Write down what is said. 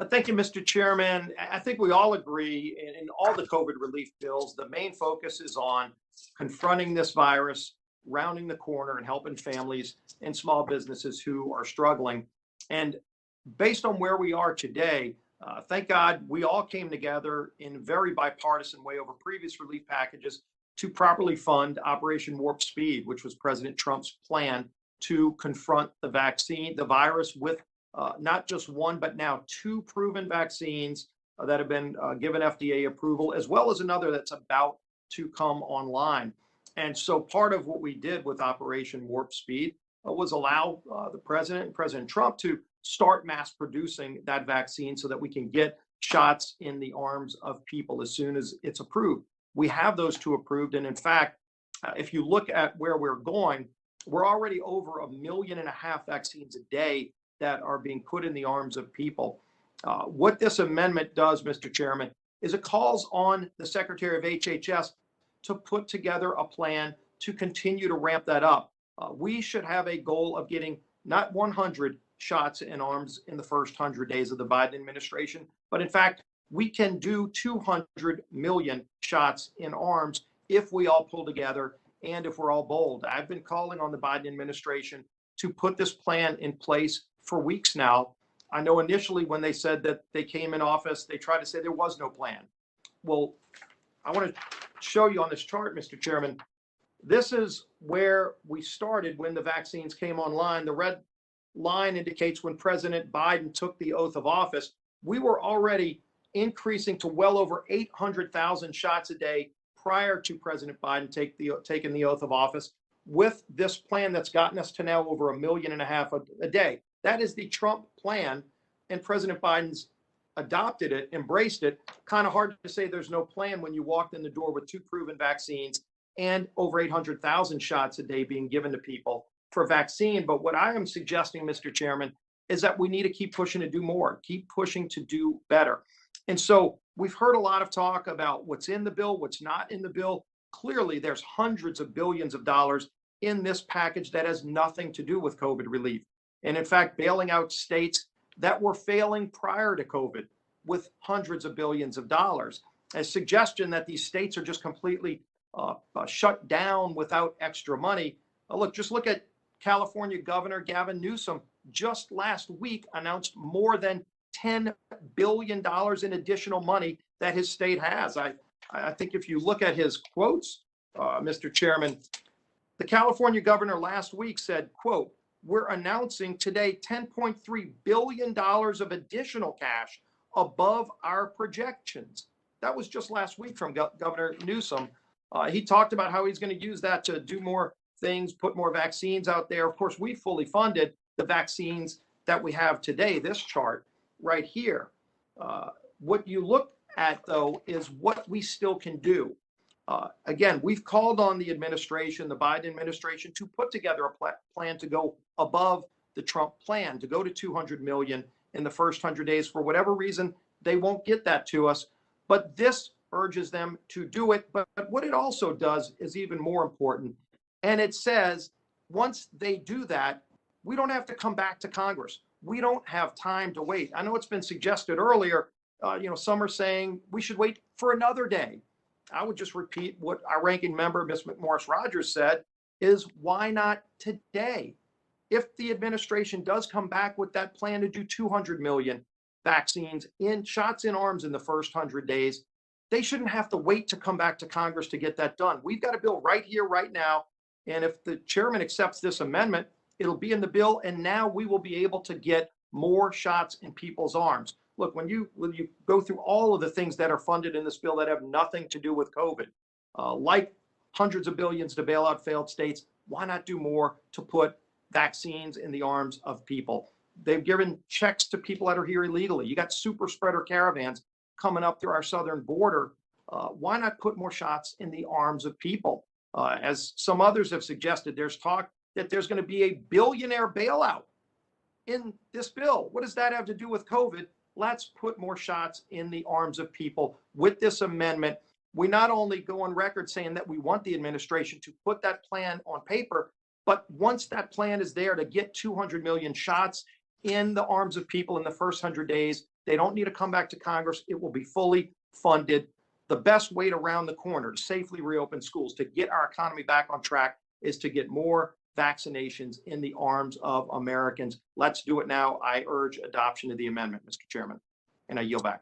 Thank you, Mr. Chairman. I think we all agree in all the COVID relief bills, the main focus is on confronting this virus, rounding the corner, and helping families and small businesses who are struggling. And based on where we are today, thank God we all came together in a very bipartisan way over previous relief packages to properly fund Operation Warp Speed, which was President Trump's plan to confront the virus with not just one, but now two proven vaccines that have been given FDA approval, as well as another that's about to come online. And so part of what we did with Operation Warp Speed was allow the president and President Trump to start mass producing that vaccine so that we can get shots in the arms of people as soon as it's approved. We have those two approved. And in fact, if you look at where we're going, we're already over 1.5 million vaccines a day that are being put in the arms of people. What this amendment does, Mr. Chairman, is it calls on the Secretary of HHS to put together a plan to continue to ramp that up. We should have a goal of getting not 100 shots in arms in the first 100 days of the Biden administration, but in fact, we can do 200 million shots in arms if we all pull together and if we're all bold. I've been calling on the Biden administration to put this plan in place for weeks now. I know initially when they said that they came in office, they tried to say there was no plan. Well, I want to show you on this chart, Mr. Chairman, this is where we started when the vaccines came online. The red line indicates when President Biden took the oath of office. We were already increasing to well over 800,000 shots a day prior to President Biden taking the oath of office, with this plan that's gotten us to now over 1.5 million a day. That is the Trump plan, and President Biden's adopted it, embraced it. Kind of hard to say there's no plan when you walked in the door with two proven vaccines and over 800,000 shots a day being given to people for vaccine. But what I am suggesting, Mr. Chairman, is that we need to keep pushing to do more, keep pushing to do better. And so we've heard a lot of talk about what's in the bill, what's not in the bill. Clearly, there's hundreds of billions of dollars in this package that has nothing to do with COVID relief. And in fact, bailing out states that were failing prior to COVID with hundreds of billions of dollars. A suggestion that these states are just completely shut down without extra money. Just look at California Governor Gavin Newsom just last week announced more than $10 billion in additional money that his state has. I think if you look at his quotes, Mr. Chairman, the California governor last week said, quote, "We're announcing today $10.3 billion of additional cash above our projections." That was just last week from Governor Newsom. He talked about how he's going to use that to do more things, put more vaccines out there. Of course, we fully funded the vaccines that we have today, this chart right here. What you look at, though, is what we still can do. Again, we've called on the administration, the Biden administration, to put together a plan to go above the Trump plan, to go to 200 million in the first 100 days. For whatever reason, they won't get that to us. But this urges them to do it. But what it also does is even more important. And it says, once they do that, we don't have to come back to Congress. We don't have time to wait. I know it's been suggested earlier, some are saying we should wait for another day. I would just repeat what our ranking member, Ms. McMorris-Rodgers, said, is why not today? If the administration does come back with that plan to do 200 million vaccines in shots in arms in the first 100 days, they shouldn't have to wait to come back to Congress to get that done. We've got a bill right here, right now. And if the chairman accepts this amendment, it'll be in the bill. And now we will be able to get more shots in people's arms. Look, when you go through all of the things that are funded in this bill that have nothing to do with COVID, like hundreds of billions to bail out failed states, why not do more to put vaccines in the arms of people? They've given checks to people that are here illegally. You got super spreader caravans coming up through our southern border. Why not put more shots in the arms of people? As some others have suggested, there's talk that there's going to be a billionaire bailout in this bill. What does that have to do with COVID? Let's put more shots in the arms of people. With this amendment, we not only go on record saying that we want the administration to put that plan on paper, but once that plan is there to get 200 million shots in the arms of people in the first 100 days. They don't need to come back to Congress. It will be fully funded. The best way to round the corner to safely reopen schools, to get our economy back on track, is to get more vaccinations in the arms of Americans. Let's do it now. I urge adoption of the amendment, Mr. Chairman, and I yield back.